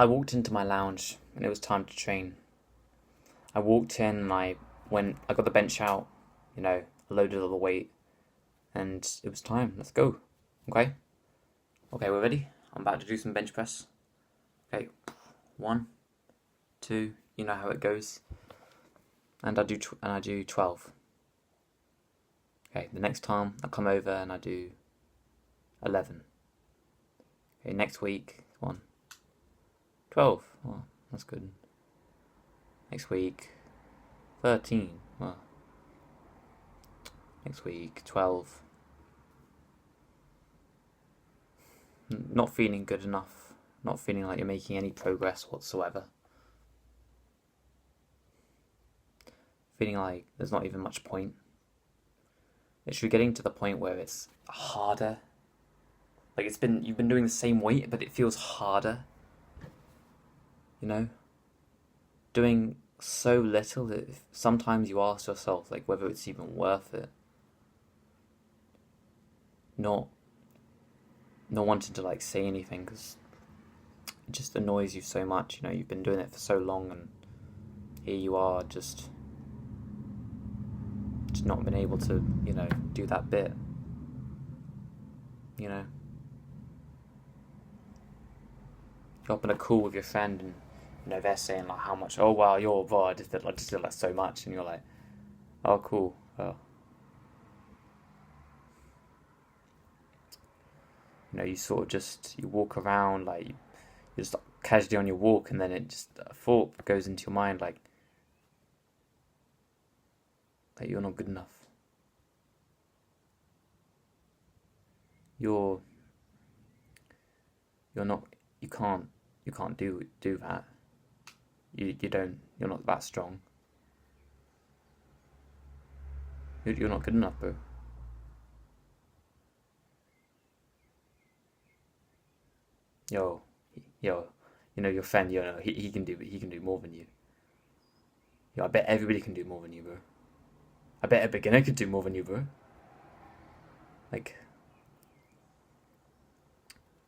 I walked into my lounge and it was time to train. I walked in and I got the bench out, I loaded all the weight and it was time. Let's go. Okay? Okay, we're ready. I'm about to do some bench press. Okay. 1, 2, you know how it goes. And I do 12. Okay, the next time I come over and I do 11. Okay, next week, 12. Well, that's good. Next week, 13. Well, next week, 12. Not feeling good enough. Not feeling like you're making any progress whatsoever. Feeling like there's not even much point. It's really getting to the point where it's harder. Like you've been doing the same weight, but it feels harder. Doing so little that sometimes you ask yourself like whether it's even worth it. Not wanting to like say anything because it just annoys you so much. You've been doing it for so long, and here you are just not been able to do that bit. You're up in a call with your friend and they're saying like how much, oh wow, I just did like so much, and you're like, oh cool. Oh. You sort of just you walk around like you're just casually on your walk, and then it just a thought goes into your mind like that you're not good enough. You're not. You can't do that. You're not that strong. You're not good enough, bro. Yo, your friend, he can do more than you. Yo, I bet everybody can do more than you, bro. I bet a beginner could do more than you, bro. Like,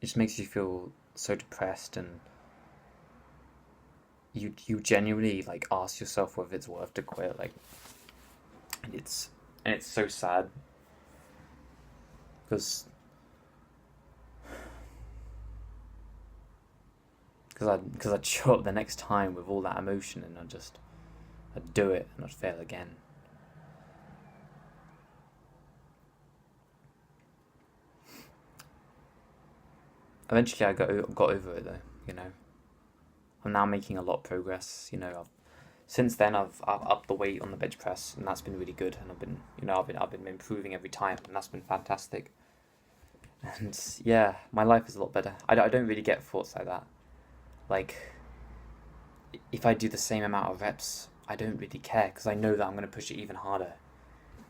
it just makes you feel so depressed, and you genuinely like ask yourself whether it's worth to quit. Like, and it's so sad because I'd show up the next time with all that emotion, and I'd do it and I'd fail again. Eventually I got over it though. I'm now making a lot of progress. Since then I've upped the weight on the bench press, and that's been really good, and I've been improving every time, and that's been fantastic. And yeah, my life is a lot better. I don't really get thoughts like that. Like, if I do the same amount of reps, I don't really care because I know that I'm going to push it even harder.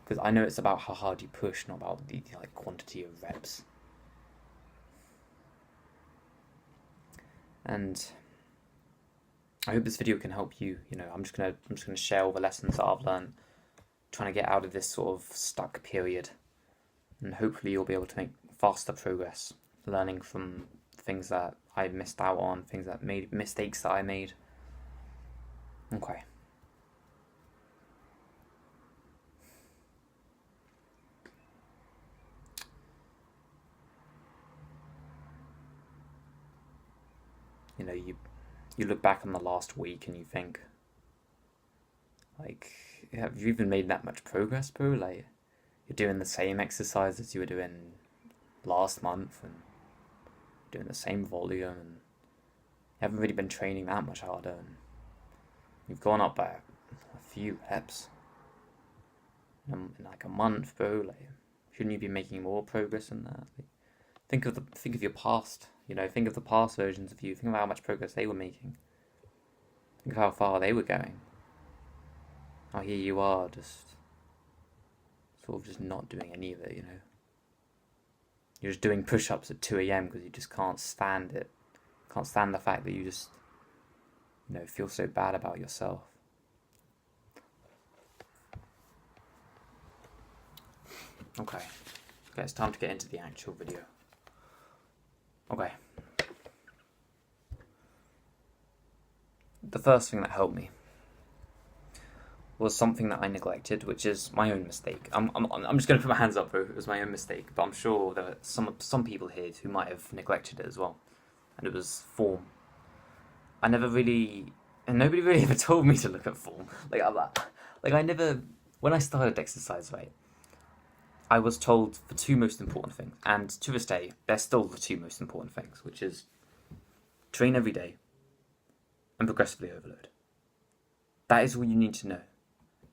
Because I know it's about how hard you push, not about the like quantity of reps. And I hope this video can help you. I'm just gonna share all the lessons that I've learned, trying to get out of this sort of stuck period, and hopefully you'll be able to make faster progress, learning from things that I missed out on, mistakes that I made. Okay. You look back on the last week and you think, like, have you even made that much progress, bro? Like, you're doing the same exercises you were doing last month and doing the same volume, and you haven't really been training that much harder, and you've gone up by a few reps in like a month, bro. Like, shouldn't you be making more progress than that? Like, think of your past. Think of the past versions of you. Think of how much progress they were making. Think of how far they were going. Now here you are, just sort of just not doing any of it. You're just doing push-ups at 2 a.m. because you just can't stand it. Can't stand the fact that you just, feel so bad about yourself. Okay, it's time to get into the actual video. Okay. the first thing that helped me was something that I neglected, which is my own mistake. I'm just going to put my hands up, bro. It was my own mistake, but I'm sure there are some people here who might have neglected it as well, and it was form. I never really, and nobody really ever told me to look at form. I never, when I started exercise, right, I was told the two most important things, and to this day, they're still the two most important things, which is train every day and progressively overload. That is all you need to know.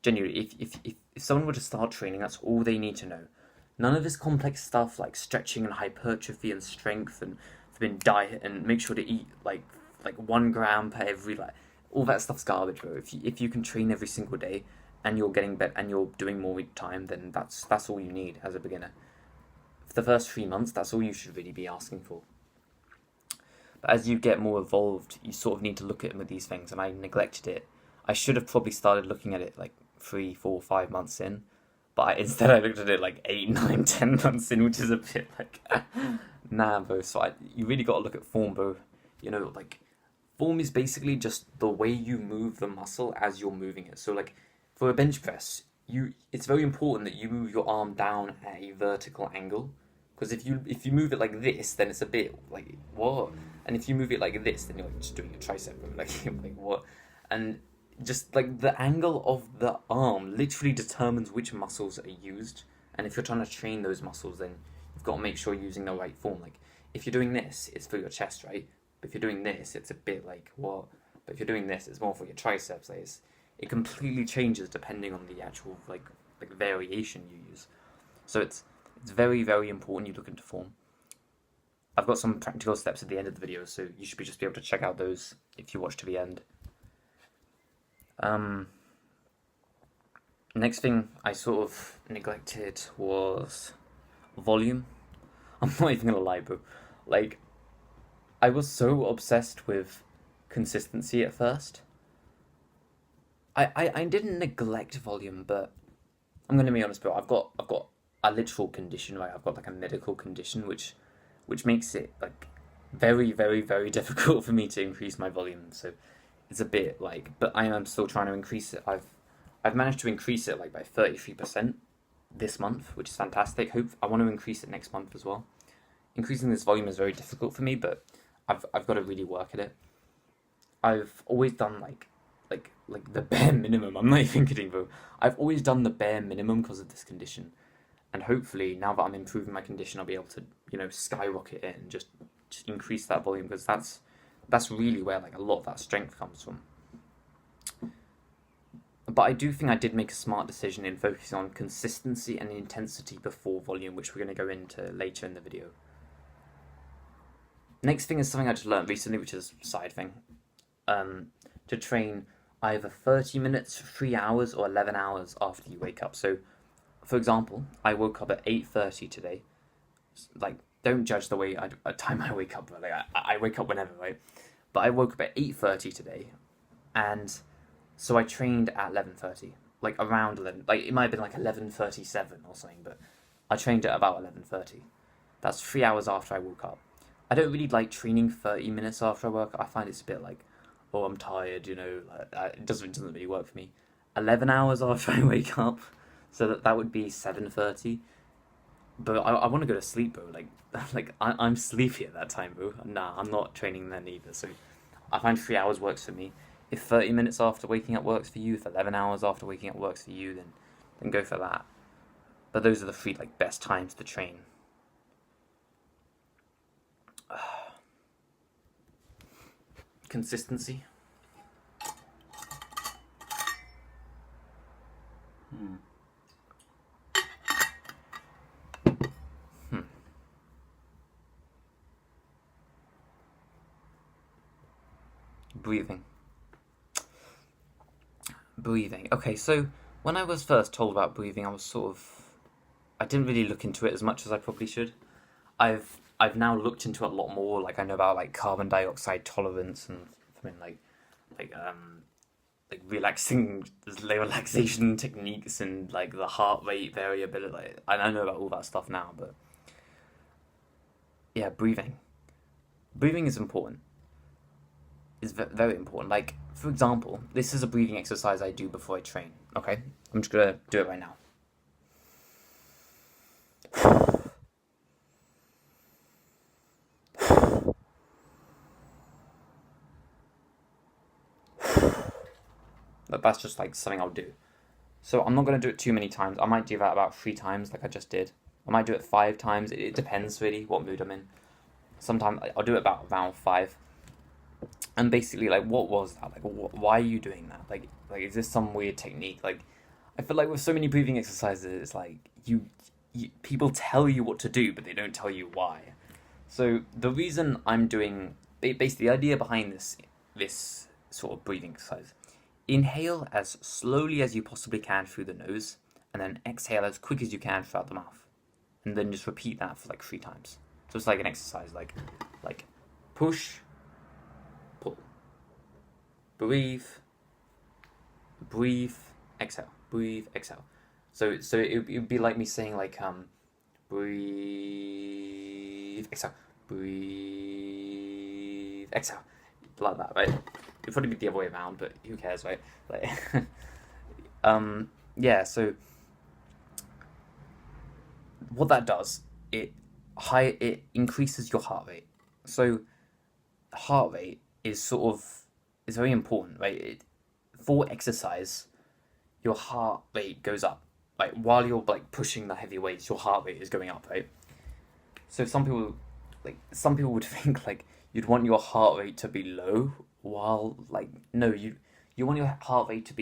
Genuinely, if someone were to start training, that's all they need to know. None of this complex stuff like stretching and hypertrophy and strength and diet and make sure to eat like 1 gram per every, like, all that stuff's garbage, bro. If you can train every single day and you're getting better and you're doing more with time, then that's all you need as a beginner. For the first 3 months, that's all you should really be asking for. But as you get more evolved, you sort of need to look at these things, and I neglected it. I should have probably started looking at it like 3, 4, 5 months in, but instead I looked at it like 8, 9, 10 months in, which is a bit like, nah, bro. So you really got to look at form, bro. You know, like, form is basically just the way you move the muscle as you're moving it. So like, for a bench press, it's very important that you move your arm down at a vertical angle, because if you move it like this, then it's a bit like, what? And if you move it like this, then you're like just doing a tricep, bro. Like what? And just like the angle of the arm literally determines which muscles are used. And if you're trying to train those muscles, then you've got to make sure you're using the right form. Like, if you're doing this, it's for your chest, right? But if you're doing this, it's a bit like, what? But if you're doing this, it's more for your triceps. Like, it completely changes depending on the actual like variation you use. So it's very, very important you look into form. I've got some practical steps at the end of the video, so you should just be able to check out those if you watch to the end. Next thing I sort of neglected was volume. I'm not even gonna lie, bro. Like, I was so obsessed with consistency at first. I didn't neglect volume, but I'm gonna be honest, bro. I've got a literal condition, right? I've got like a medical condition, which makes it like very, very, very difficult for me to increase my volume. So it's a bit like, but I am still trying to increase it. I've managed to increase it like by 33% this month, which is fantastic. I want to increase it next month as well. Increasing this volume is very difficult for me, but I've got to really work at it. I've always done like the bare minimum. I'm not even kidding, bro. I've always done the bare minimum because of this condition, and hopefully now that I'm improving my condition, I'll be able to, you know, skyrocket it and just increase that volume, because that's really where like a lot of that strength comes from. But I do think I did make a smart decision in focusing on consistency and intensity before volume, which we're going to go into later in the video. Next thing is something I just learned recently, which is a side thing. To train either 30 minutes, 3 hours, or 11 hours after you wake up. So, for example, I woke up at 8:30 today. Like, don't judge the way time I wake up. Like, I wake up whenever, right? But I woke up at 8:30 today, and so I trained at 11:30, like around 11. Like, it might have been like 11:37 or something, but I trained at about 11:30. That's 3 hours after I woke up. I don't really like training 30 minutes after I work. I find it's a bit like, oh, I'm tired, you know. It doesn't really work for me. 11 hours after I wake up, so that would be 7:30. But I want to go to sleep, bro. Like I'm sleepy at that time, bro. Nah, I'm not training then either. So I find 3 hours works for me. If 30 minutes after waking up works for you, if 11 hours after waking up works for you, then go for that. But those are the 3 like best times to train. Consistency. Breathing. Okay, so when I was first told about breathing, I didn't really look into it as much as I probably should. I've now looked into it a lot more. Like, I know about like carbon dioxide tolerance and something like relaxation techniques and like the heart rate variability. Like, I know about all that stuff now, but yeah, breathing is important. is very important. Like, for example, this is a breathing exercise I do before I train. Okay, I'm just gonna do it right now. But that's just like something I'll do. So I'm not gonna do it too many times. I might do that about 3 times, like I just did. I might do it 5 times. It depends really what mood I'm in. Sometimes I'll do it about around 5. And basically, like, what was that? Like, why are you doing that? Like, is this some weird technique? Like, I feel like with so many breathing exercises, it's like people tell you what to do, but they don't tell you why. So the reason I'm doing, basically, the idea behind this sort of breathing exercise: inhale as slowly as you possibly can through the nose, and then exhale as quick as you can throughout the mouth, and then just repeat that for like 3 times. So it's like an exercise, like push, pull, breathe, exhale, breathe, exhale. So it would be like me saying like breathe, exhale, breathe, exhale, like that, right? It'd probably be the other way around, but who cares, right? Like, yeah. So what that does, it increases your heart rate. So heart rate is very important, right? For exercise, your heart rate goes up. Like while you're like pushing the heavy weights, your heart rate is going up, right? So some people would think like you'd want your heart rate to be low, while like no, you want your heart rate to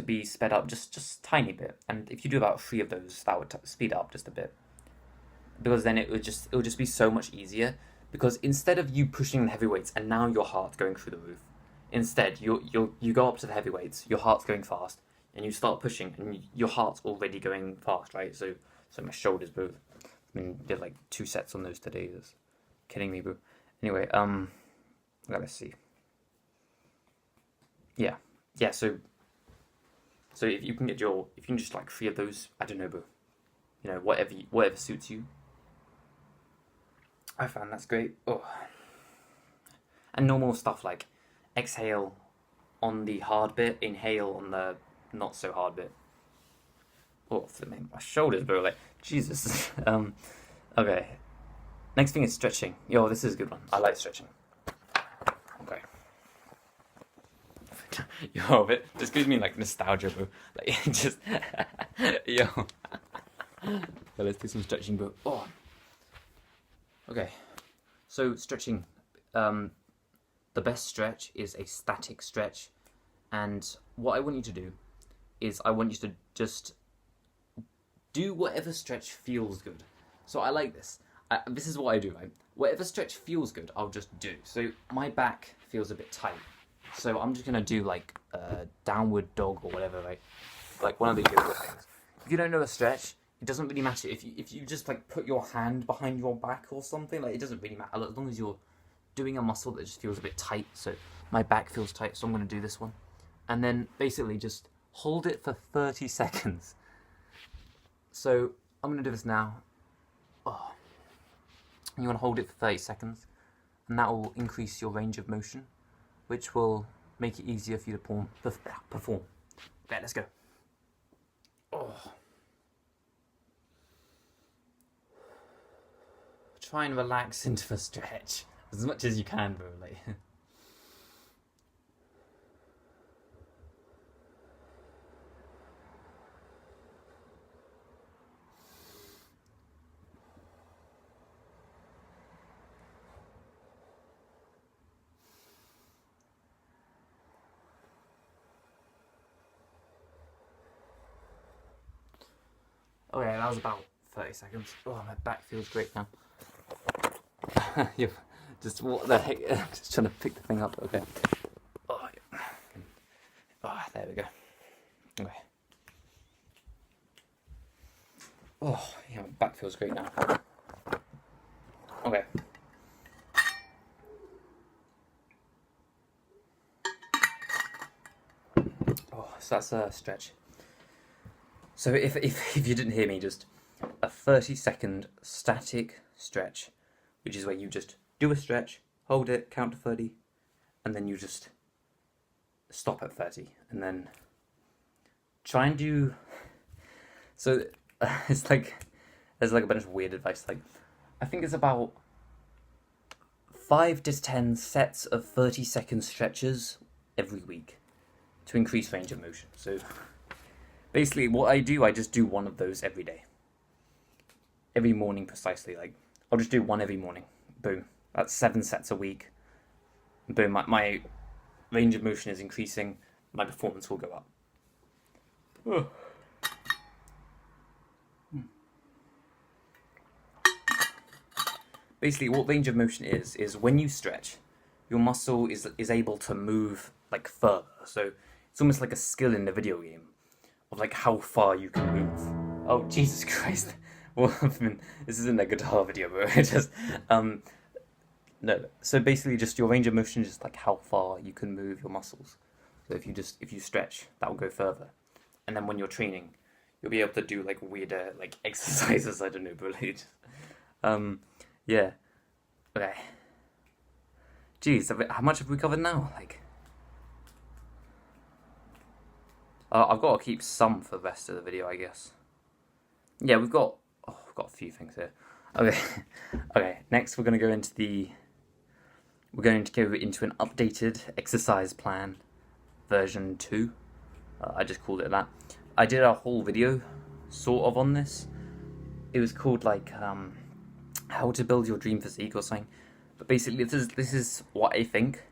be sped up just tiny bit. And if you do about 3 of those, that would speed up just a bit, because then it would just be so much easier. Because instead of you pushing the heavy weights and now your heart's going through the roof, instead you go up to the heavy weights, your heart's going fast, and you start pushing, and your heart's already going fast, right? So my shoulders both. I mean, did like 2 sets on those today. That's kidding me, bro. Anyway, let's see. Yeah. So if you can just like 3 of those, I don't know, bro. You know, whatever suits you. I found that's great. Oh. And normal stuff like exhale on the hard bit, inhale on the not so hard bit. Oh, flipping my shoulders, bro. Like, Jesus. Okay. Next thing is stretching. Yo, this is a good one. I like stretching. Okay. Yo, it just gives me like nostalgia, bro. Like, just yo. So let's do some stretching, bro. Oh. Okay. So stretching. The best stretch is a static stretch, and what I want you to do is I want you to just do whatever stretch feels good. So I like this. This is what I do, right? Whatever stretch feels good, I'll just do. So my back feels a bit tight, so I'm just gonna do like a downward dog or whatever, right? Like one of the yoga things. If you don't know a stretch, it doesn't really matter if you just like put your hand behind your back or something. Like, it doesn't really matter as long as you're doing a muscle that just feels a bit tight. So my back feels tight, so I'm gonna do this one, and then basically just hold it for 30 seconds. So I'm going to do this now. Oh. You want to hold it for 30 seconds, and that will increase your range of motion, which will make it easier for you to perform. Okay, let's go. Oh. Try and relax into the stretch as much as you can, bro. Like. Okay, that was about 30 seconds. Oh, my back feels great now. Just what the heck? Just trying to pick the thing up. Okay. Oh, yeah. Oh, there we go. Okay. Oh, yeah, my back feels great now. Okay. Oh, so that's a stretch. So if you didn't hear me, just a 30-second static stretch, which is where you just do a stretch, hold it, count to 30, and then you just stop at 30, and then try and do. So it's like there's like a bunch of weird advice. Like I think it's about 5 to 10 sets of 30-second stretches every week to increase range of motion. So basically, what I do, I just do one of those every day, every morning precisely. Like I'll just do one every morning. Boom. That's 7 sets a week. Boom. My range of motion is increasing. My performance will go up. Basically, what range of motion is when you stretch, your muscle is able to move like further. So it's almost like a skill in the video game of like how far you can move. Oh Jesus Christ! Well, I mean, this isn't a guitar video, bro. It just no. So basically, just your range of motion is just like how far you can move your muscles. So if you stretch, that will go further. And then when you're training, you'll be able to do like weirder like exercises. I don't know, bro. Yeah. Okay. Jeez, how much have we covered now? Like, I've got to keep some for the rest of the video, I guess. Yeah, we've got a few things here. Okay. Okay. Next, we're going to go into an updated exercise plan, version 2. I just called it that. I did a whole video, sort of, on this. It was called like how to build your dream physique or something. But basically, this is what I think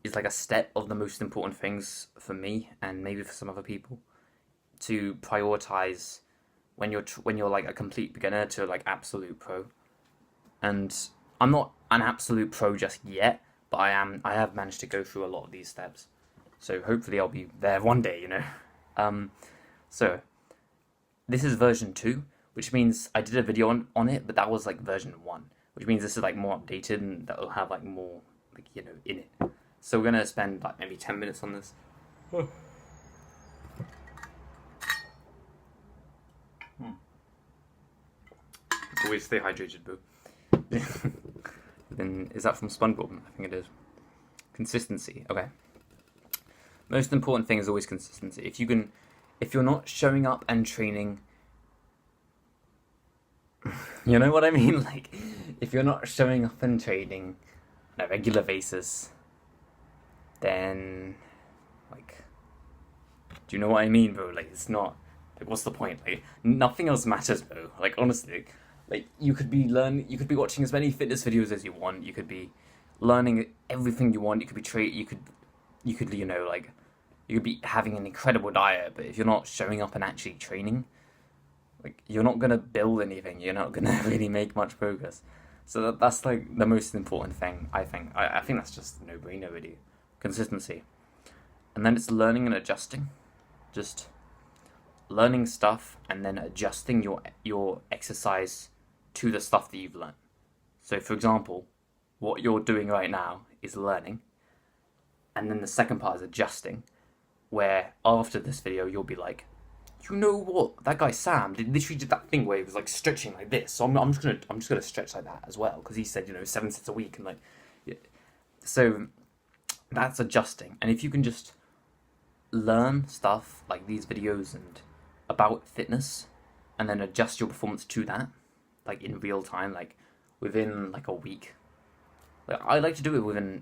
is like a step of the most important things for me and maybe for some other people to prioritize when you're like a complete beginner to like absolute pro. And I'm not an absolute pro just yet, but I have managed to go through a lot of these steps. So hopefully I'll be there one day, you know. So this is version 2. Which means I did a video on it, but that was like version 1. Which means this is like more updated and that will have like more, like, you know, in it. So we're gonna spend like maybe 10 minutes on this. Always stay hydrated, boo. Then is that from SpongeBob? I think it is. Consistency. Okay. Most important thing is always consistency. If you're not showing up and training. You know what I mean? Like, if you're not showing up and training on a regular basis, then, like, do you know what I mean, bro? Like, it's not, like, what's the point? Like, nothing else matters, bro. Like, honestly, like, you could be watching as many fitness videos as you want. You could be learning everything you want. You could be you could, you know, like, you could be having an incredible diet, but if you're not showing up and actually training, like, you're not going to build anything. You're not going to really make much progress. So that's like the most important thing, I think. I think that's just a no-brainer, really. Consistency. And then it's learning and adjusting. Just learning stuff and then adjusting your exercise to the stuff that you've learned. So, for example, what you're doing right now is learning. And then the second part is adjusting, where after this video, you'll be like, you know what? That guy Sam literally did that thing where he was like stretching like this. So I'm just gonna stretch like that as well, because he said, you know, 7 sets a week and like, yeah. So that's adjusting. And if you can just learn stuff like these videos and about fitness, and then adjust your performance to that, like in real time, like within like a week. Like, I like to do it within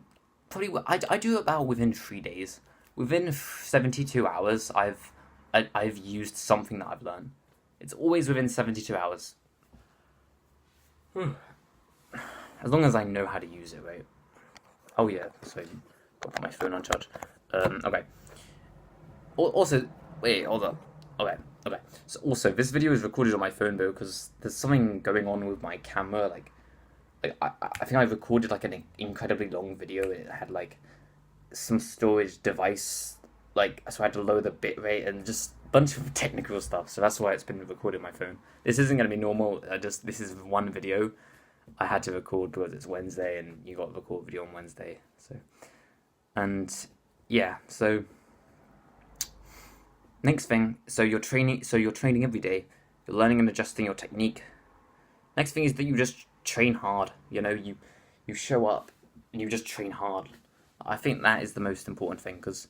probably I do it about within 3 days. Within 72 hours, I've used something that I've learned. It's always within 72 hours. As long as I know how to use it, right? Oh yeah, so I'll put my phone on charge. Okay. Also, wait, hold up. Okay. So also, this video is recorded on my phone though, because there's something going on with my camera. Like I think I recorded like an incredibly long video. It had like some storage device. Like, so I had to lower the bitrate and just a bunch of technical stuff. So that's why it's been recorded on my phone. This isn't going to be normal. This is one video I had to record because it's Wednesday and you got to record video on Wednesday. So, and yeah, so next thing, so you're training every day. You're learning and adjusting your technique. Next thing is that you just train hard. You know, you show up and you just train hard. I think that is the most important thing, because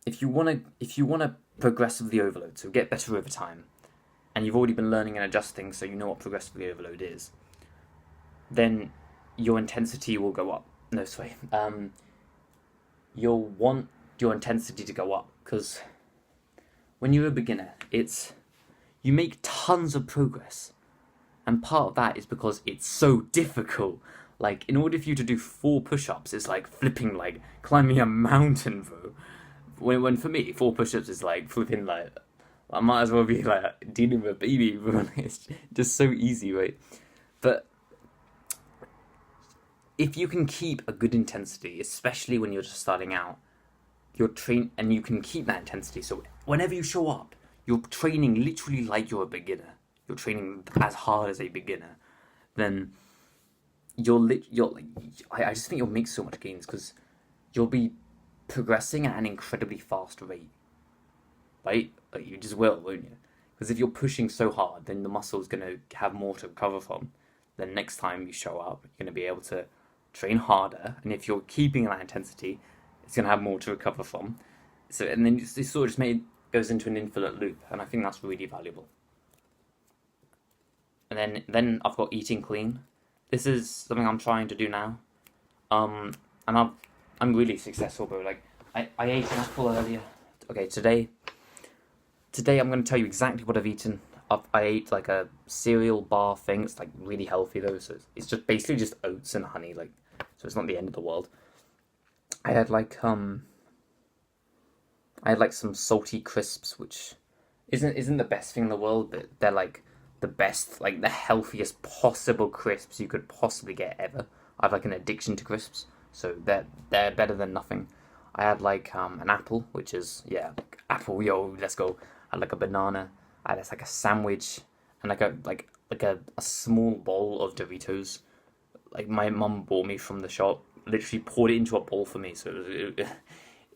if you wanna progressively overload, so get better over time, and you've already been learning and adjusting, so you know what progressively overload is, then your intensity will go up. No, sorry. You'll want your intensity to go up, because when you're a beginner, you make tons of progress, and part of that is because it's so difficult. Like, in order for you to do 4 push-ups, it's like flipping, like climbing a mountain, bro. When for me, 4 push-ups is like flipping, like I might as well be like dealing with a baby, bro. It's just so easy, right? But if you can keep a good intensity, especially when you're just starting out, you're train and you can keep that intensity. So whenever you show up, you're training literally like you're a beginner. You're training as hard as a beginner. Then you're like, I just think you'll make so much gains, because you'll be progressing at an incredibly fast rate, right? Like, you just will, won't you? Because if you're pushing so hard, then the muscle's gonna have more to recover from. Then next time you show up, you're gonna be able to train harder, and if you're keeping that intensity, it's gonna have more to recover from. So, and then this sort of just goes into an infinite loop, and I think that's really valuable. And then I've got eating clean. This is something I'm trying to do now. And I'm really successful, bro. Like, I ate an apple earlier. Okay, today I'm gonna tell you exactly what I've eaten. I ate like a cereal bar thing. It's like really healthy though, so it's just basically just oats and honey, like, so it's not the end of the world. I had like some salty crisps, which isn't the best thing in the world, but they're like the best, like the healthiest possible crisps you could possibly get ever. I have like an addiction to crisps, so they're better than nothing. I had like an apple, which is, yeah, like, apple, yo, let's go. I had like a banana. I had like a sandwich, and like a small bowl of Doritos. Like, my mum bought me from the shop, literally poured it into a bowl for me, so it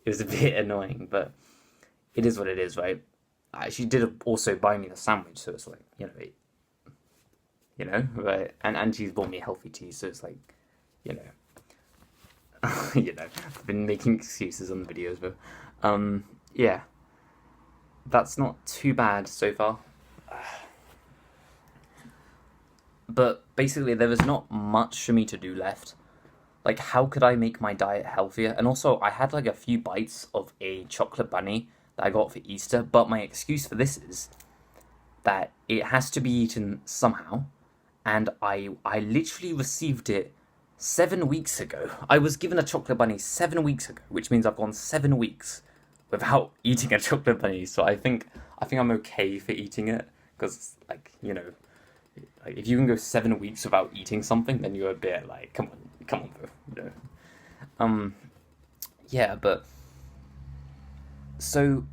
was a bit annoying, but it is what it is, right? She did also buy me the sandwich, so it's like, right? And she's bought me healthy tea, so it's like, you know, I've been making excuses on the videos, but yeah, that's not too bad so far. But basically, there is not much for me to do left. Like, how could I make my diet healthier? And also, I had like a few bites of a chocolate bunny that I got for Easter, but my excuse for this is that it has to be eaten somehow, and I literally received it 7 weeks ago. I was given a chocolate bunny 7 weeks ago, which means I've gone 7 weeks without eating a chocolate bunny. So I think I'm okay for eating it, because, like, like, if you can go 7 weeks without eating something, then you're a bit like, come on, bro. Yeah, but so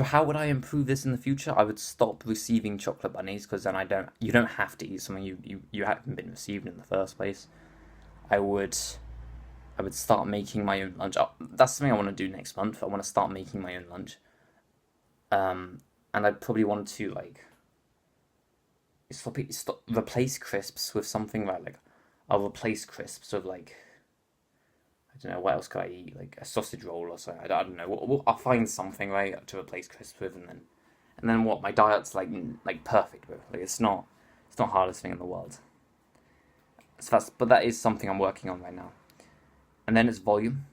how would I improve this in the future? I would stop receiving chocolate bunnies, because then you don't have to eat something you haven't been received in the first place. I would start making my own lunch. That's something I want to do next month. I want to start making my own lunch. And I'd probably want to, like, replace crisps with something, right? Like, I'll replace crisps with, like, I don't know, what else could I eat? Like a sausage roll or something. I don't know. I'll find something, right, to replace crisps with, and then what? My diet's like perfect, bro. Like, it's not the hardest thing in the world. But that is something I'm working on right now. And then it's volume.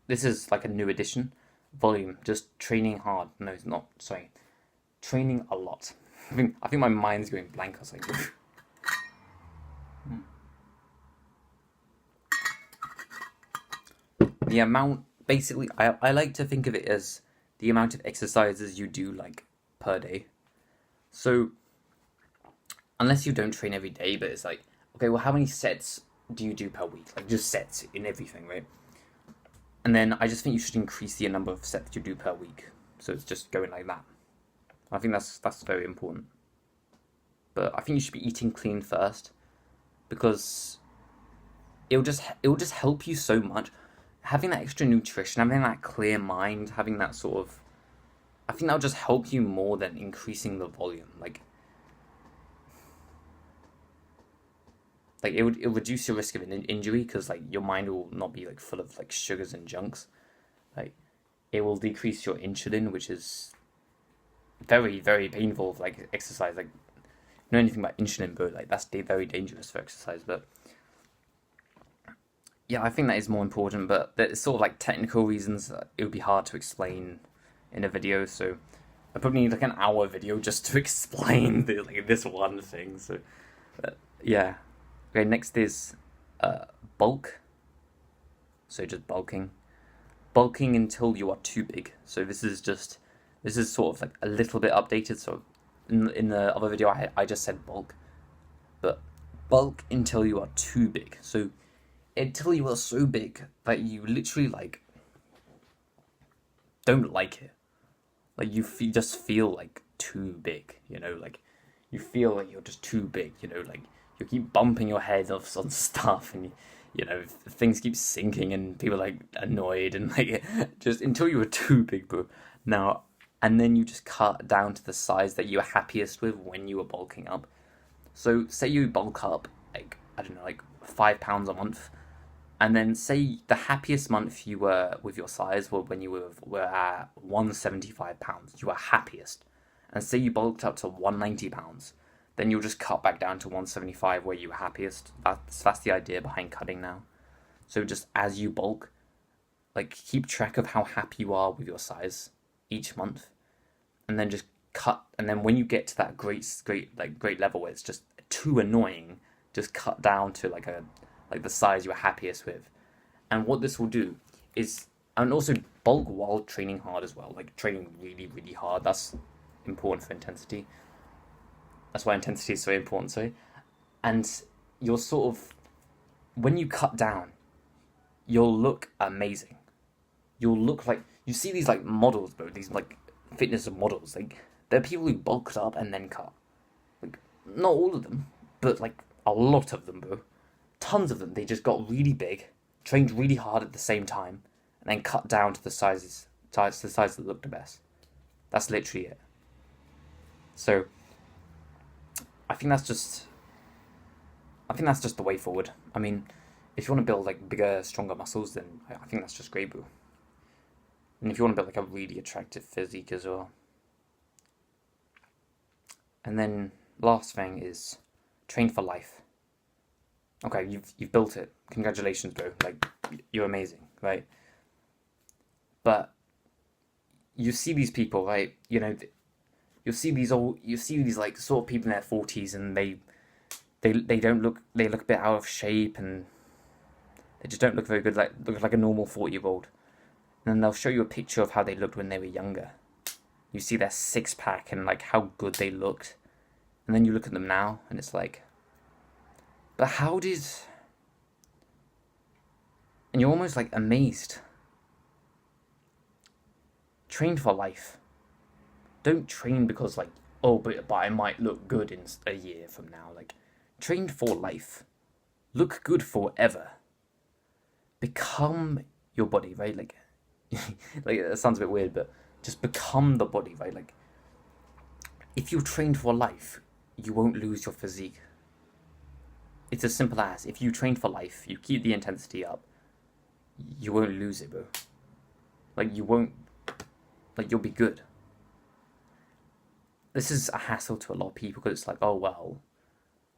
This is like a new addition. Volume, just training hard. No, it's not. Sorry, training a lot. I think my mind's going blank or something. The amount, basically, I like to think of it as the amount of exercises you do, like, per day. So unless you don't train every day, but it's like, okay, well, how many sets do you do per week? Like, just sets in everything, right? And then I just think you should increase the number of sets you do per week, so it's just going like that. I think that's very important. But I think you should be eating clean first, because it'll just help you so much. Having that extra nutrition, having that clear mind, having that sort of, I think that'll just help you more than increasing the volume. Like, like it'll reduce your risk of an injury because like your mind will not be like full of like sugars and junks. Like it will decrease your insulin, which is very very painful for like exercise. Like know anything about insulin, bro? Like that's very dangerous for exercise. But yeah, I think that is more important. But there's sort of like technical reasons it would be hard to explain in a video. So I probably need like an hour video just to explain this one thing. So yeah. Okay, next is bulk. So just bulking. Bulking until you are too big. So this is sort of like a little bit updated. So in the other video I just said bulk. But bulk until you are too big. So until you are so big that you literally like don't like it. Like you just feel like too big, like you feel like you're just too big, like you keep bumping your head off on stuff and things keep sinking and people are like annoyed and like just until you were too big, bro. Now, and then you just cut down to the size that you were happiest with when you were bulking up. So say you bulk up like, I don't know, like 5 pounds a month. And then say the happiest month you were with your size were when you were at 175 pounds. You were happiest. And say you bulked up to 190 pounds. Then you'll just cut back down to 175 where you were happiest. That's the idea behind cutting now. So just as you bulk, like keep track of how happy you are with your size each month. And then just cut. And then when you get to that great level where it's just too annoying, just cut down to like the size you're happiest with. And what this will do is, and also bulk while training hard as well, like training really, really hard. That's important for intensity. That's why intensity is so important, sorry. And you're sort of, when you cut down, you'll look amazing. You'll look like, you see these like models, bro, these like fitness models, like there are people who bulked up and then cut. Like, not all of them, but like a lot of them, bro. Tons of them, they just got really big, trained really hard at the same time, and then cut down to the size that looked the best. That's literally it. So I think that's just the way forward. I mean, if you want to build like bigger, stronger muscles, then I think that's just great, bro. And if you want to build like a really attractive physique as well. And then last thing is train for life. Okay, you've built it. Congratulations, bro. Like you're amazing, right? But you see these people, right? You see these like sort of people in their 40s, and they look a bit out of shape, and they just don't look very good. Like look like a normal 40-year-old. And then they'll show you a picture of how they looked when they were younger. You see their six-pack and like how good they looked, and then you look at them now, and it's like, but how did? And you're almost like amazed. Train for life. Don't train because like, oh, but I might look good in a year from now. Like, train for life. Look good forever. Become your body, right? Like, like that sounds a bit weird, but just become the body, right? Like, if you train for life, you won't lose your physique. It's as simple as, if you train for life, you keep the intensity up, you won't lose it, bro. Like, you won't, like, you'll be good. This is a hassle to a lot of people because it's like, oh, well,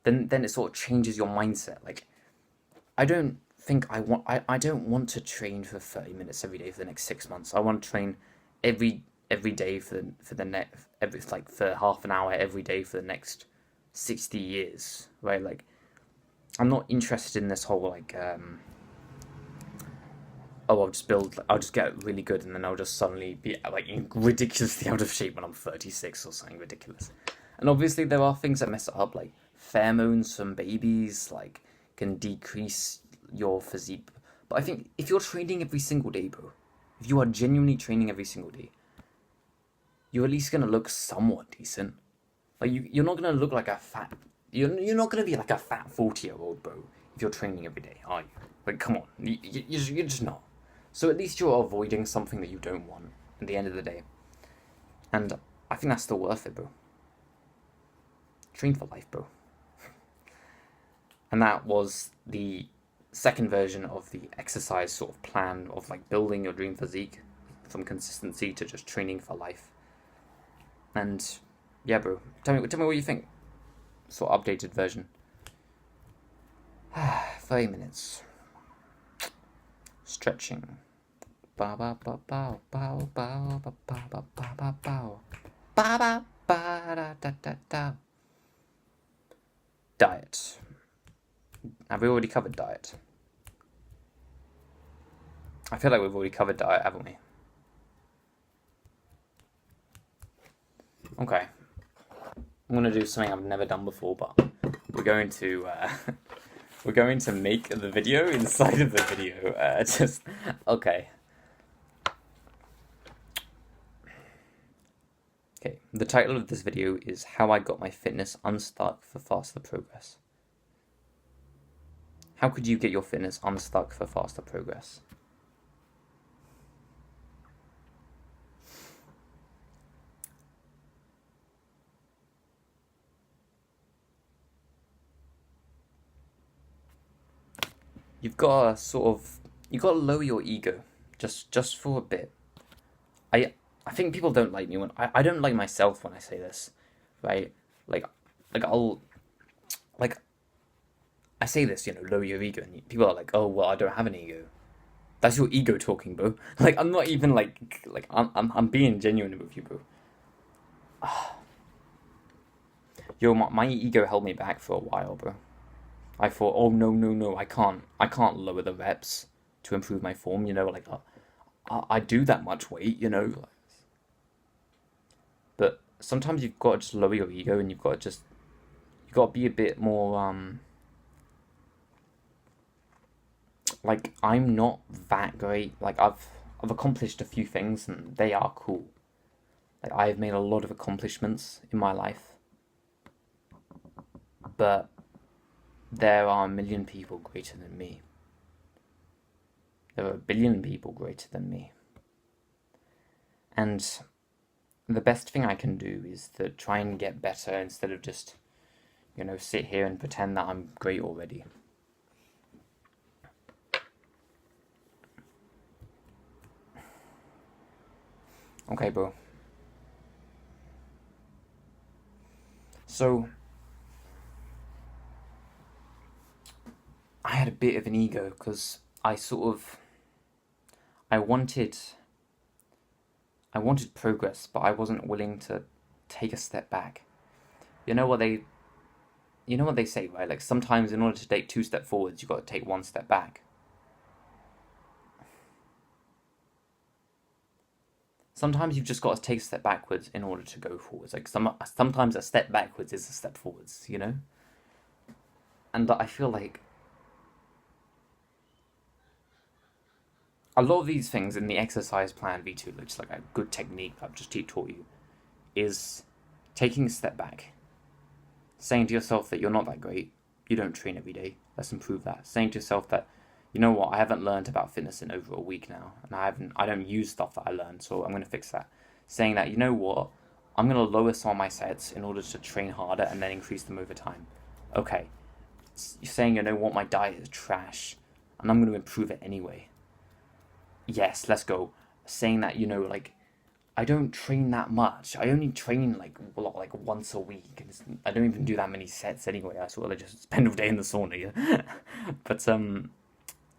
then it sort of changes your mindset. Like, I don't want to train for 30 minutes every day for the next 6 months. I want to train every day for half an hour every day for the next 60 years, right? Like, I'm not interested in this whole like I'll just get really good and then I'll just suddenly be like ridiculously out of shape when I'm 36 or something ridiculous. And obviously there are things that mess it up, like pheromones from babies like can decrease your physique. But I think if you're training every single day, bro, if you are genuinely training every single day, you're at least gonna look somewhat decent. Like you're not gonna look like a fat. You're not gonna be like a fat 40-year-old, bro, if you're training every day, are you? Like, come on, you're just not. So at least you're avoiding something that you don't want at the end of the day. And I think that's still worth it, bro. Train for life, bro. And that was the second version of the exercise sort of plan of like building your dream physique from consistency to just training for life. And yeah, bro, tell me what you think. Sort of updated version. 30 minutes. Stretching. Ba ba ba ba ba ba ba ba ba ba ba ba ba ba da da da da. Diet. Have we already covered diet? I feel like we've already covered diet, haven't we? Okay. I'm gonna do something I've never done before, but we're going to we're going to make the video inside of the video. Okay. Okay. The title of this video is "How I Got My Fitness Unstuck for Faster Progress." How could you get your fitness unstuck for faster progress? You've got to lower your ego just for a bit. I think people don't like me when I don't like myself when I say this, right? Like I'll like I say this, lower your ego, and people are like, oh well, I don't have an ego. That's your ego talking, bro. Like I'm not even like I'm being genuine with you, bro. Yo, my ego held me back for a while, bro. I thought, oh no, I can't lower the reps to improve my form. Like I do that much weight, But sometimes you've got to just lower your ego, and you've got to be a bit more like I'm not that great. Like I've accomplished a few things, and they are cool. Like I've made a lot of accomplishments in my life, but there are a million people greater than me. There are a billion people greater than me. And the best thing I can do is to try and get better instead of just, sit here and pretend that I'm great already. Okay, bro. So, I had a bit of an ego because I wanted progress, but I wasn't willing to take a step back. You know what they say, right? Like sometimes in order to take 2 steps forwards, you've got to take 1 step back. Sometimes you've just got to take a step backwards in order to go forwards. Like sometimes a step backwards is a step forwards, And I feel like a lot of these things in the exercise plan V2, which is like a good technique I've just taught you, is taking a step back, saying to yourself that you're not that great, you don't train every day, let's improve that. Saying to yourself that, you know what, I haven't learned about fitness in over a week now, and I don't use stuff that I learned, so I'm going to fix that. Saying that, you know what, I'm going to lower some of my sets in order to train harder and then increase them over time. Okay, you're saying, you know what, my diet is trash, and I'm going to improve it anyway. Yes, let's go. Saying that, I don't train that much. I only train like once a week. And I don't even do that many sets anyway. I sort of just spend all day in the sauna. Yeah? But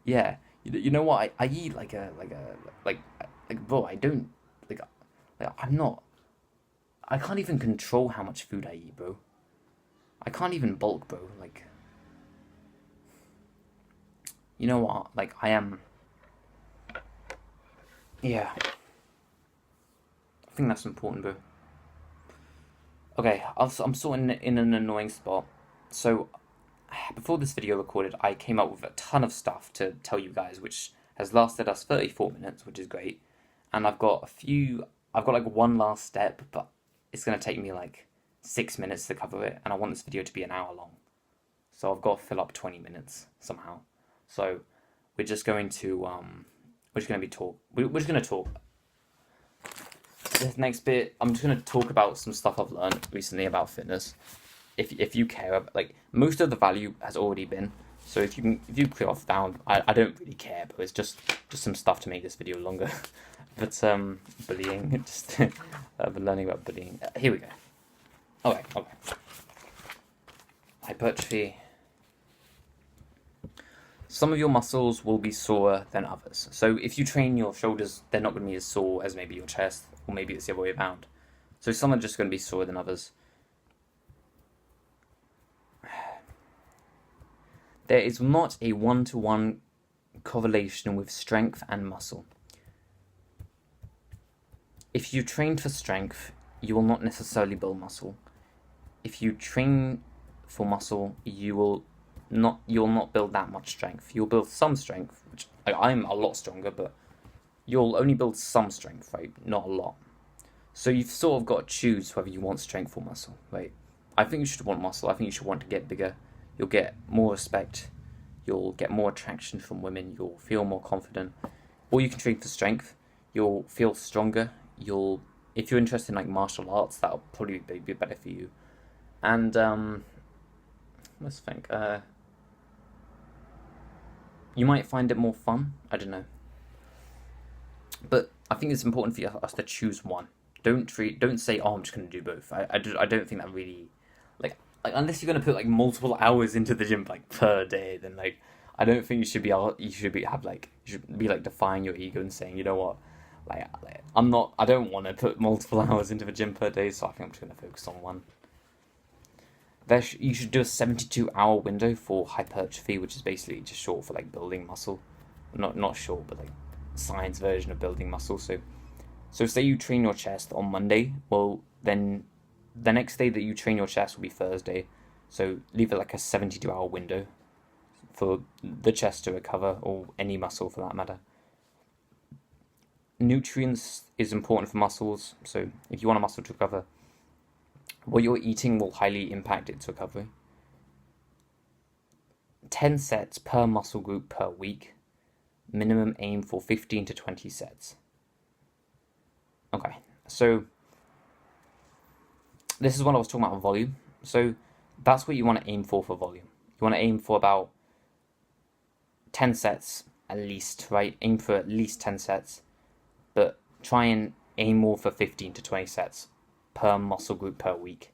yeah. You know what? I eat like bro. I don't like I'm not. I can't even control how much food I eat, bro. I can't even bulk, bro. Like, you know what? Like I am. Yeah. I think that's important, bro. Okay, I'm sort of in an annoying spot. So, before this video recorded, I came up with a ton of stuff to tell you guys, which has lasted us 34 minutes, which is great. And I've got like one last step, but it's going to take me like 6 minutes to cover it, and I want this video to be an hour long. So I've got to fill up 20 minutes somehow. So we're just going to we're just going to talk. This next bit, I'm just going to talk about some stuff I've learned recently about fitness. if you care about, like, most of the value has already been. So if you clear off down, I don't really care, but it's just some stuff to make this video longer. But bullying, just I've been learning about bullying. Here we go. Okay. Hypertrophy. Some of your muscles will be sorer than others. So if you train your shoulders, they're not going to be as sore as maybe your chest, or maybe it's the other way around. So some are just going to be sorer than others. There is not a one-to-one correlation with strength and muscle. If you train for strength, you will not necessarily build muscle. If you train for muscle, you'll not build that much strength. You'll build some strength, which, like, I'm a lot stronger, but you'll only build some strength, right? Not a lot. So you've sort of got to choose whether you want strength or muscle, right? I think you should want muscle. I think you should want to get bigger. You'll get more respect. You'll get more attraction from women. You'll feel more confident. Or you can train for strength. You'll feel stronger. If you're interested in, like, martial arts, that'll probably be better for you. And let's think. You might find it more fun. I don't know. But I think it's important for us to choose one. Don't say, oh, I'm just going to do both. I don't think that really, like unless you're going to put, like, multiple hours into the gym, like, per day, then, like, I don't think you should be defying your ego and saying, you know what, I don't want to put multiple hours into the gym per day, so I think I'm just going to focus on one. You should do a 72-hour window for hypertrophy, which is basically just short for, like, building muscle. Not short, but, like, science version of building muscle. So say you train your chest on Monday, well, then the next day that you train your chest will be Thursday. So leave it like a 72-hour window for the chest to recover, or any muscle for that matter. Nutrients is important for muscles. So if you want a muscle to recover, what you're eating will highly impact its recovery. 10 sets per muscle group per week. Minimum aim for 15 to 20 sets. Okay, so this is what I was talking about, volume. So that's what you want to aim for volume. You want to aim for about 10 sets at least, right? Aim for at least 10 sets, but try and aim more for 15 to 20 sets per muscle group per week.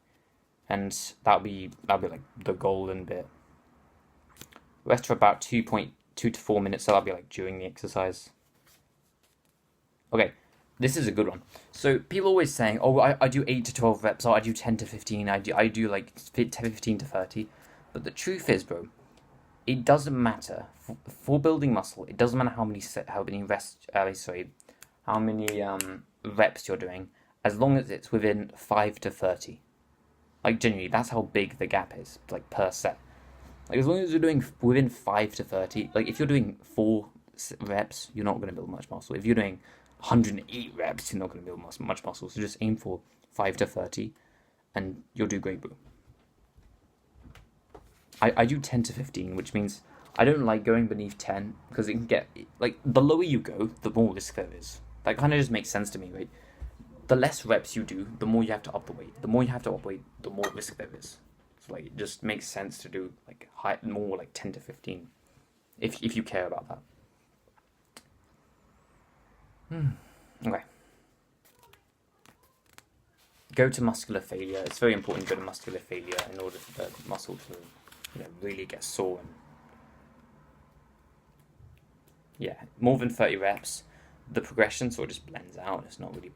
And that'll be like the golden bit. Rest for about 2.2 to 4 minutes, so that'll be like during the exercise. Okay. This is a good one. So people always saying, oh, I do 8 to 12 reps, or I do 10 to 15, I do like 15 to 30. But the truth is, bro, it doesn't matter. For building muscle, it doesn't matter how many reps you're doing, as long as it's within 5 to 30. Like, genuinely, that's how big the gap is, like, per set. Like, as long as you're doing within 5 to 30, like, if you're doing 4 reps, you're not going to build much muscle. If you're doing 108 reps, you're not going to build much muscle. So just aim for 5 to 30 and you'll do great, bro. I do 10 to 15, which means I don't like going beneath 10 because it can get, like, the lower you go, the more risk there is. That kind of just makes sense to me, right? The less reps you do, the more you have to up the weight. The more you have to up weight, the more risk there is. So, like, it just makes sense to do, like, more like 10 to 15 if you care about that. Okay. Go to muscular failure. It's very important to go to muscular failure in order for the muscle to, really get sore. And yeah, more than 30 reps, the progression sort of just blends out. It's not really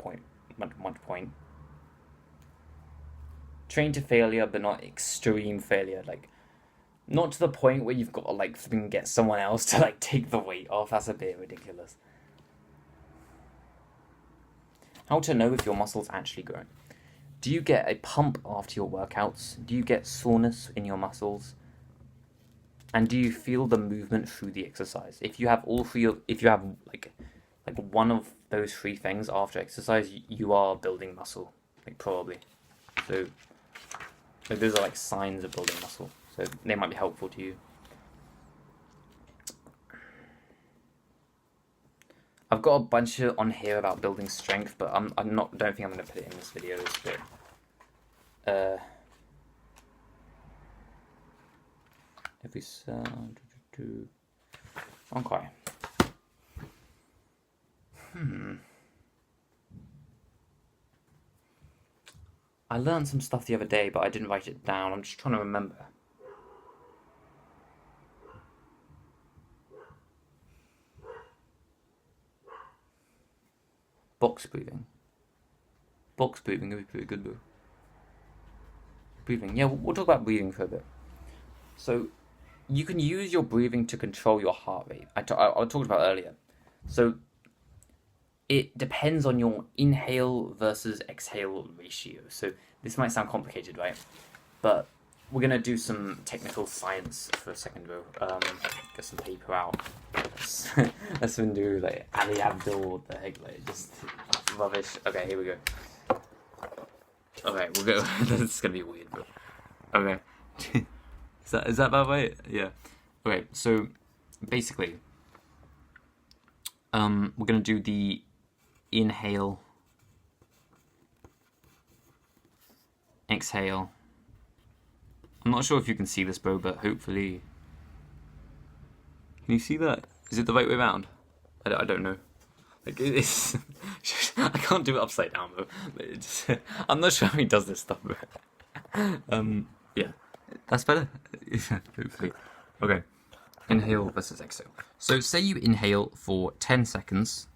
much point. Train to failure, but not extreme failure. Like, not to the point where you've got to, like, get someone else to, like, take the weight off. That's a bit ridiculous. How to know if your muscles actually growing. Do you get a pump after your workouts? Do you get soreness in your muscles? And do you feel the movement through the exercise? If you have like one of those 3 things after exercise, you are building muscle, like, probably. So those are, like, signs of building muscle. So they might be helpful to you. I've got a bunch on here about building strength, but don't think I'm going to put it in this video. It's a bit, visa. Okay. I learned some stuff the other day, but I didn't write it down. I'm just trying to remember. Box breathing. Box breathing would be pretty good, though. Breathing. Yeah, we'll talk about breathing for a bit. So, you can use your breathing to control your heart rate. I talked about earlier. So, it depends on your inhale versus exhale ratio. So, this might sound complicated, right? But we're going to do some technical science for a second, bro. Get some paper out. Let's do like Ali Abdul, what the heck, like just rubbish. Okay, here we go. Okay, we'll go. This is gonna be weird, bro. Okay, is that about right? Yeah. Okay, so basically, we're gonna do the inhale, exhale. I'm not sure if you can see this, bro, but hopefully, can you see that? Is it the right way around? I don't know. Like it's, I can't do it upside down, bro. I'm not sure how he does this stuff, bro. Yeah, that's better. Hopefully. Okay. Inhale versus exhale. So say you inhale for 10 seconds,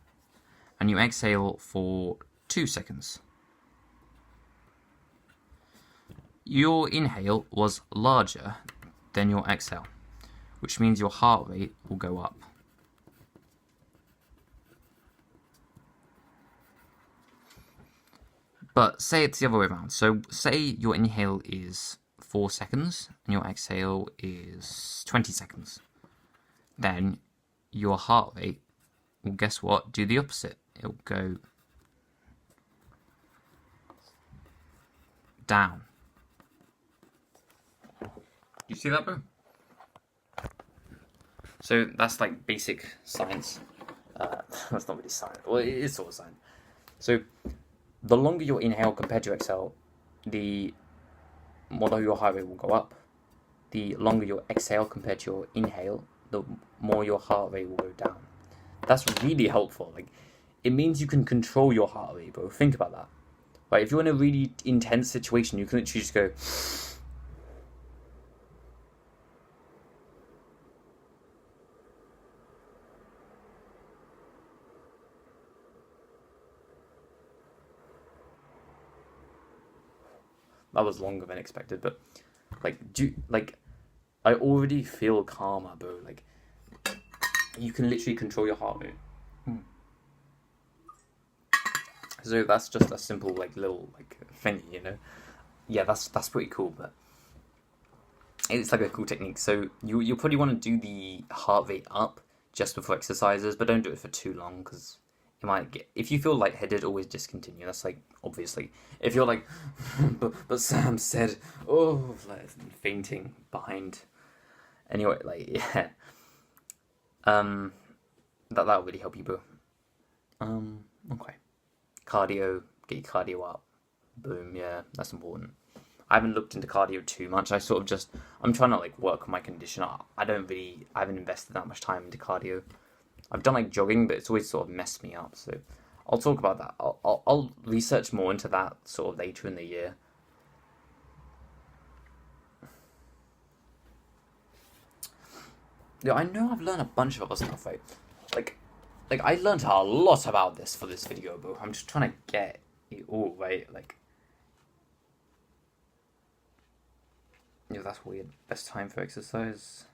and you exhale for 2 seconds. Your inhale was larger than your exhale, which means your heart rate will go up. But say it's the other way around. So say your inhale is 4 seconds and your exhale is 20 seconds. Then your heart rate will, guess what, do the opposite. It'll go down. You see that, bro? So that's like basic science. That's not really science. Well, it is sort of science. So the longer your inhale compared to your exhale, the more your heart rate will go up. The longer your exhale compared to your inhale, the more your heart rate will go down. That's really helpful. Like, it means you can control your heart rate, bro. Think about that. Right? If you're in a really intense situation, you can literally just go. That was longer than expected, but I already feel calmer, bro. Like, you can literally control your heart rate. So that's just a simple little thing, you know. Yeah, that's pretty cool, but it's like a cool technique. So you probably want to do the heart rate up just before exercises, but don't do it for too long because you might get. If you feel lightheaded, always discontinue. That's obviously. If you're like, but Sam said, oh, like fainting behind. Anyway, yeah. That will really help you, bro. Okay. Cardio, get your cardio up. Boom, yeah, that's important. I haven't looked into cardio too much. I'm trying to work on my condition. I haven't invested that much time into cardio. I've done jogging, but it's always sort of messed me up. So I'll talk about that. I'll research more into that sort of later in the year. Yeah, I know I've learned a bunch of other stuff, right? Like I learned a lot about this for this video, bro. I'm just trying to get it all right. Yeah, that's weird. Best time for exercise.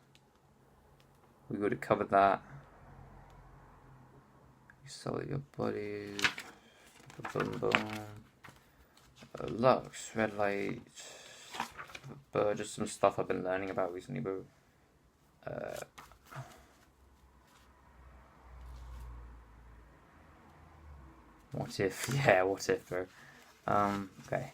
We would have covered that. You sell your body. Boom, boom. Lux, red light. Just some stuff I've been learning about recently, bro. What if? Yeah, what if, bro? Okay.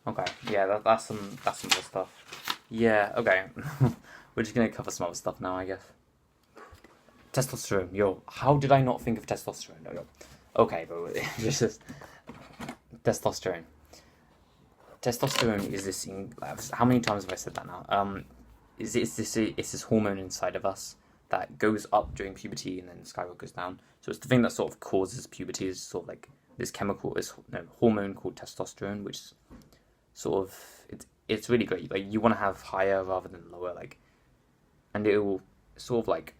Okay, yeah, that's some other stuff. Yeah, okay. We're just gonna cover some other stuff now, I guess. Testosterone. Yo, how did I not think of testosterone? Yo. Okay, bro. Just testosterone. Testosterone is this thing. How many times have I said that now? It's this hormone inside of us that goes up during puberty and then skyrockets down. So it's the thing that sort of causes puberty. Is sort of like this hormone called testosterone, which sort of it's really great. Like you want to have higher rather than lower. Like, and it will sort of like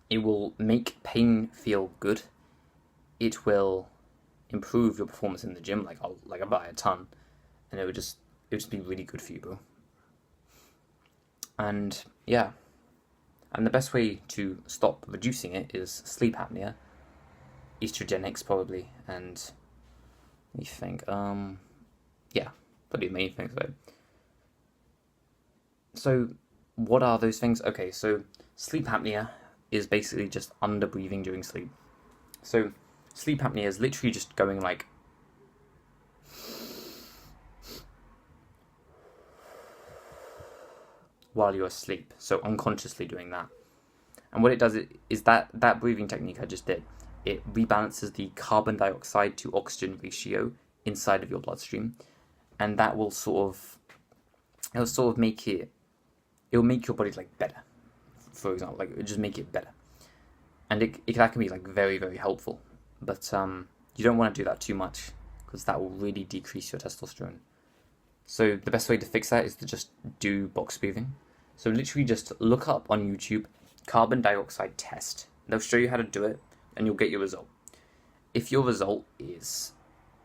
it will make pain feel good. It will improve your performance in the gym, like by a ton, and it would just be really good for you, bro. And yeah, and the best way to stop reducing it is sleep apnea, estrogenics probably, and let me think. Yeah, probably the main things though. So what are those things? Okay, so sleep apnea is basically just under breathing during sleep. So sleep apnea is literally just going like while you're asleep, so unconsciously doing that. And what it does is that breathing technique I just did, it rebalances the carbon dioxide to oxygen ratio inside of your bloodstream, and that will sort of make your body like better. For example, like it just make it better, and that can be like very, very helpful. But you don't want to do that too much because that will really decrease your testosterone. So the best way to fix that is to just do box breathing. So literally just look up on YouTube carbon dioxide test. They'll show you how to do it and you'll get your result. If your result is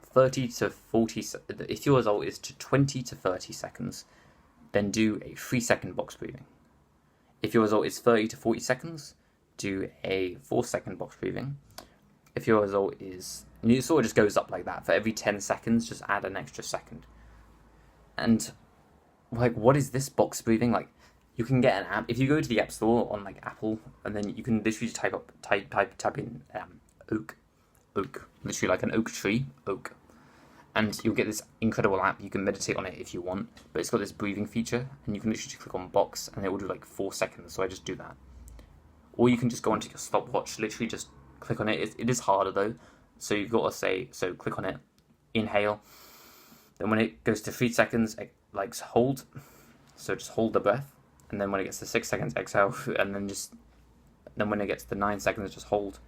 30 to 40, if your result is to 20 to 30 seconds, then do a 3-second box breathing. If your result is 30 to 40 seconds, do a 4-second box breathing. If your result is, and it sort of just goes up like that. For every 10 seconds, just add an extra second. And like, what is this box breathing? Like, you can get an app. If you go to the App Store on like Apple, and then you can literally type in oak, literally like an oak tree, oak, and you'll get this incredible app. You can meditate on it if you want, but it's got this breathing feature, and you can literally just click on box, and it will do like 4 seconds. So I just do that. Or you can just go onto your stopwatch, literally just click on it. It is harder though, so you've got to click on it, inhale, then when it goes to 3 seconds, like hold, so just hold the breath, and then when it gets to 6 seconds, exhale, and then when it gets to 9 seconds, just hold,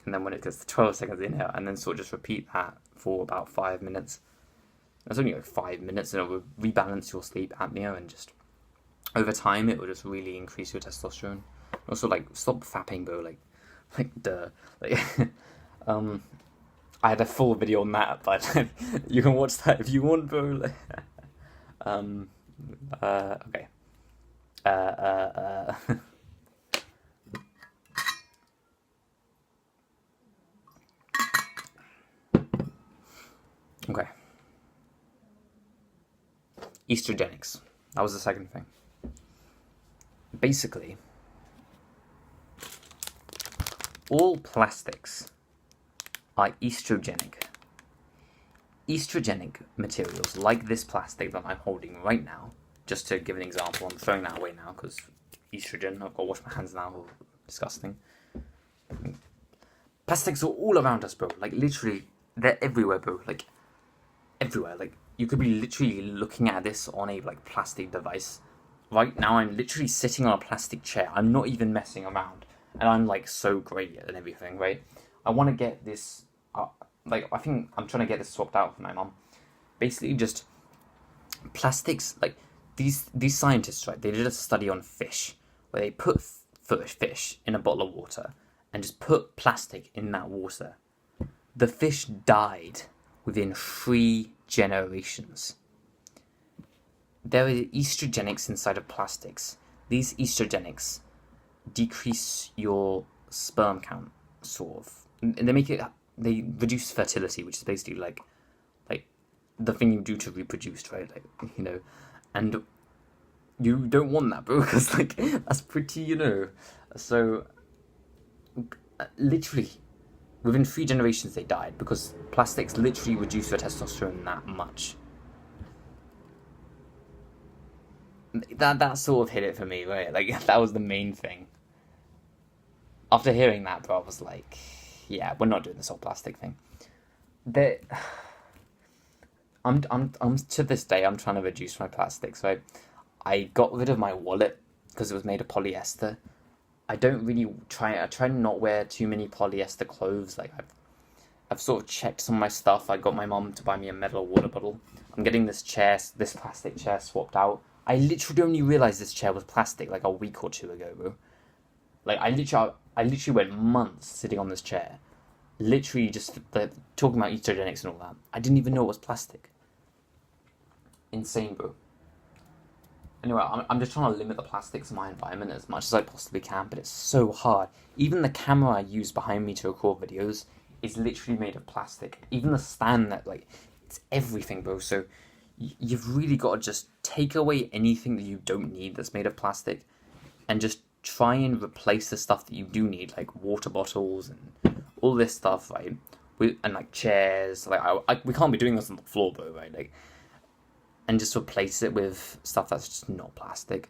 and then when it gets to 12 seconds, inhale, and then sort of just repeat that for about 5 minutes. It's only like 5 minutes, and it will rebalance your sleep apnea, and just over time, it will just really increase your testosterone. Also, like, stop fapping, bro, like I had a full video on that, but you can watch that if you want, bro. Okay. Okay. Estrogenics. That was the second thing. Basically, all plastics are estrogenic. Estrogenic materials, like this plastic that I'm holding right now, just to give an example, I'm throwing that away now because estrogen, I've got to wash my hands now, disgusting. Plastics are all around us, bro, like literally, they're everywhere, bro, like everywhere, like you could be literally looking at this on a like plastic device. Right now I'm literally sitting on a plastic chair, I'm not even messing around, and I'm like so great at everything, right? I want to get this, I think I'm trying to get this swapped out for my mom. Basically just plastics, like these scientists, right, they did a study on fish where they put fish in a bottle of water and just put plastic in that water. The fish died within 3 generations. There are estrogenics inside of plastics. These estrogenics decrease your sperm count, sort of. And they reduce fertility, which is basically like the thing you do to reproduce, right? Like, you know, and you don't want that, bro, because like that's pretty, you know. So literally within 3 generations they died because plastics literally reduce your testosterone that much. That sort of hit it for me, right? Like that was the main thing. after hearing that, bro, I was like, yeah, we're not doing this whole plastic thing. There, I'm to this day, I'm trying to reduce my plastics, right? I got rid of my wallet because it was made of polyester. I try to not wear too many polyester clothes. Like, I've sort of checked some of my stuff. I got my mom to buy me a metal water bottle. I'm getting this plastic chair swapped out. I literally only realized this chair was plastic like a week or two ago, bro. Like, I literally went months sitting on this chair. Literally just talking about eugenics and all that. I didn't even know it was plastic. Insane, bro. Anyway, I'm just trying to limit the plastics in my environment as much as I possibly can, but it's so hard. Even the camera I use behind me to record videos is literally made of plastic. Even the stand it's everything, bro. So you've really got to just take away anything that you don't need that's made of plastic and just try and replace the stuff that you do need, like water bottles and all this stuff, right? And like chairs, we can't be doing this on the floor, bro, right? Like, and just replace it with stuff that's just not plastic.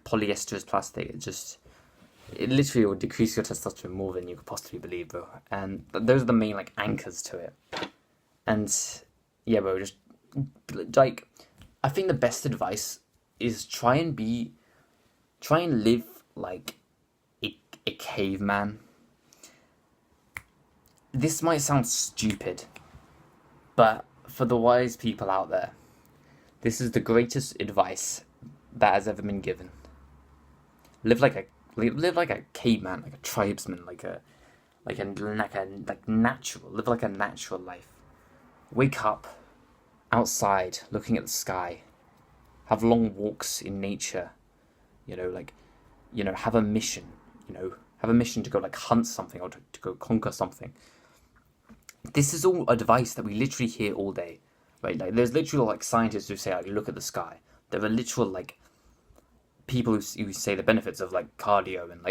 Polyester is plastic. It literally will decrease your testosterone more than you could possibly believe, bro. And those are the main like anchors to it. And yeah, bro, just like, I think the best advice is try and live like a caveman. This might sound stupid, but for the wise people out there, this is the greatest advice that has ever been given. Live like a caveman, like a tribesman, like natural. Live like a natural life. Wake up outside, looking at the sky. Have long walks in nature. Have a mission. Have a mission to go like hunt something or to go conquer something. This is all advice that we literally hear all day. Right, like there's literal like scientists who say like look at the sky. There are literal like people who say the benefits of like cardio and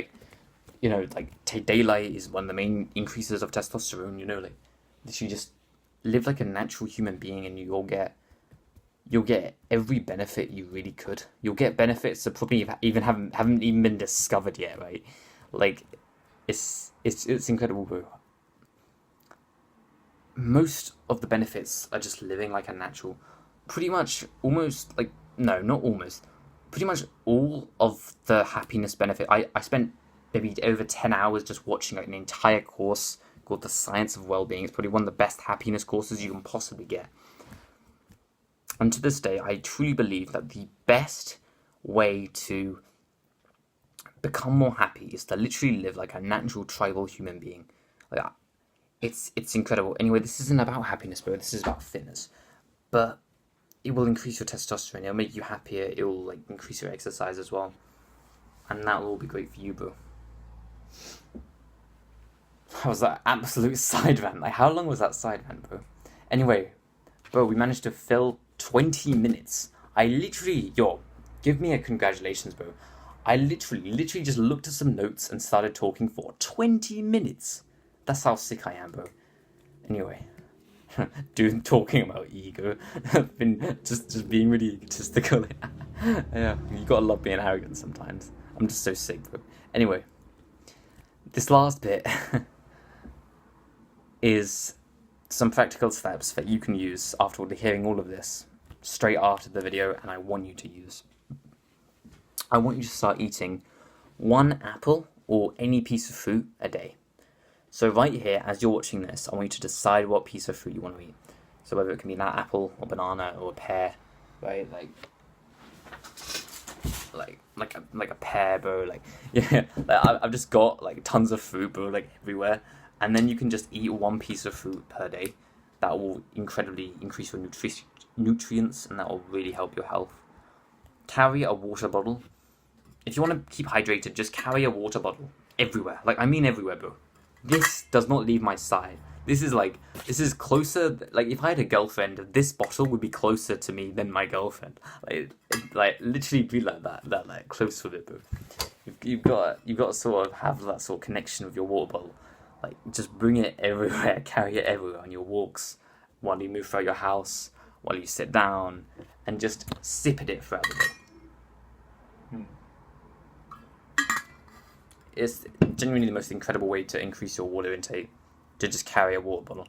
daylight is one of the main increases of testosterone. Literally just live like a natural human being and you'll get every benefit you really could. You'll get benefits that probably haven't even been discovered yet, right? Like it's incredible, bro. Most of the benefits are just living like a natural. Pretty much pretty much all of the happiness benefit. I spent maybe over 10 hours just watching like an entire course called The Science of Wellbeing. It's probably one of the best happiness courses you can possibly get. And to this day, I truly believe that the best way to become more happy is to literally live like a natural tribal human being. Like, it's incredible. Anyway, this isn't about happiness, bro. This is about fitness. But it will increase your testosterone. It'll make you happier. It will like increase your exercise as well. And that will all be great for you, bro. That was that absolute side rant. Like, how long was that side rant, bro? Anyway, bro, we managed to fill 20 minutes. Give me a congratulations, bro. I literally just looked at some notes and started talking for 20 minutes. That's how sick I am, bro. Anyway, talking about ego. I've been just being really egotistical. Yeah, you gotta love being arrogant sometimes. I'm just so sick, bro. Anyway, this last bit is some practical steps that you can use after hearing all of this, straight after the video, and I want you to use. I want you to start eating 1 apple or any piece of fruit a day. So right here, as you're watching this, I want you to decide what piece of fruit you want to eat. So whether it can be an apple or banana or a pear, right? Like a pear, bro. I've just got like tons of fruit, bro, like everywhere. And then you can just eat 1 piece of fruit per day. That will incredibly increase your nutrients, and that will really help your health. Carry a water bottle. If you want to keep hydrated, just carry a water bottle everywhere. Like, I mean everywhere, bro. This does not leave my side. This is closer. Like, if I had a girlfriend, this bottle would be closer to me than my girlfriend. Like literally be like that like close with it, bro. You've got to sort of have that sort of connection with your water bottle. Like, just bring it everywhere, carry it everywhere on your walks, while you move throughout your house, while you sit down, and just sip at it throughout the day. it's genuinely the most incredible way to increase your water intake, to just carry a water bottle.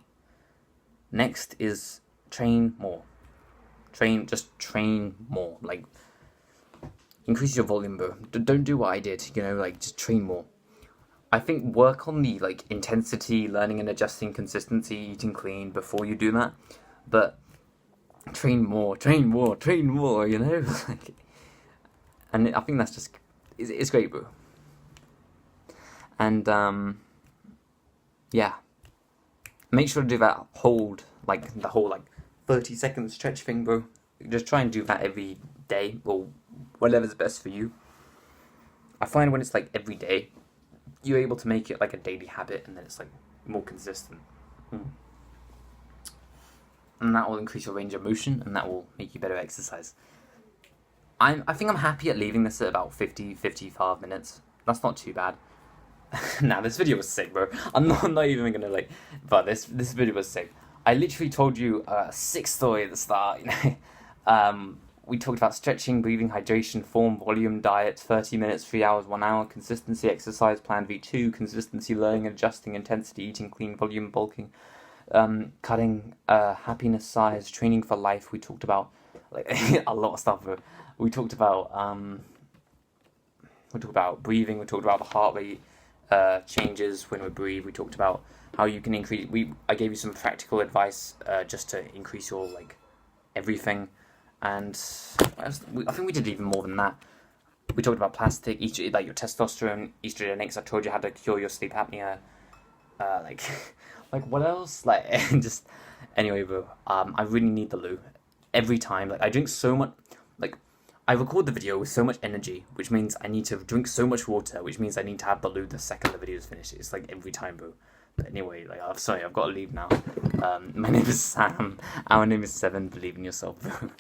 Next is train more. Just train more. Like, increase your volume, bro. Don't do what I did, like, just train more. I think work on the, like, intensity, learning and adjusting consistency, eating clean before you do that. But train more, like, and I think that's just, it's great, bro. And, yeah. Make sure to do that the whole, 30-second stretch thing, bro. Just try and do that every day, or whatever's best for you. I find when it's, like, every day, you're able to make it, like, a daily habit, and then it's, like, more consistent. And that will increase your range of motion, and that will make you better exercise. I think I'm happy at leaving this at about 55 minutes. That's not too bad. Nah, this video was sick, bro. I'm not even gonna, but this video was sick. I literally told you a sick story at the start, we talked about stretching, breathing, hydration, form, volume, diet, 30 minutes, 3 hours, 1 hour, consistency, exercise, plan V2, consistency, learning and adjusting, intensity, eating clean, volume, bulking, cutting, happiness, size, training for life. We talked about, a lot of stuff, bro. We talked about breathing, we talked about the heart rate, changes when we breathe. We talked about how you can increase. I gave you some practical advice just to increase your everything, and I think we did even more than that. We talked about plastic, your testosterone, estrogenics. I told you how to cure your sleep apnea. What else? Just anyway, bro. I really need the loo every time. I drink so much. I record the video with so much energy, which means I need to drink so much water, which means I need to have the loo the second the video is finished. It's every time, bro. But anyway, I'm sorry, I've got to leave now. My name is Sam. Our name is 7. Believe in yourself, bro.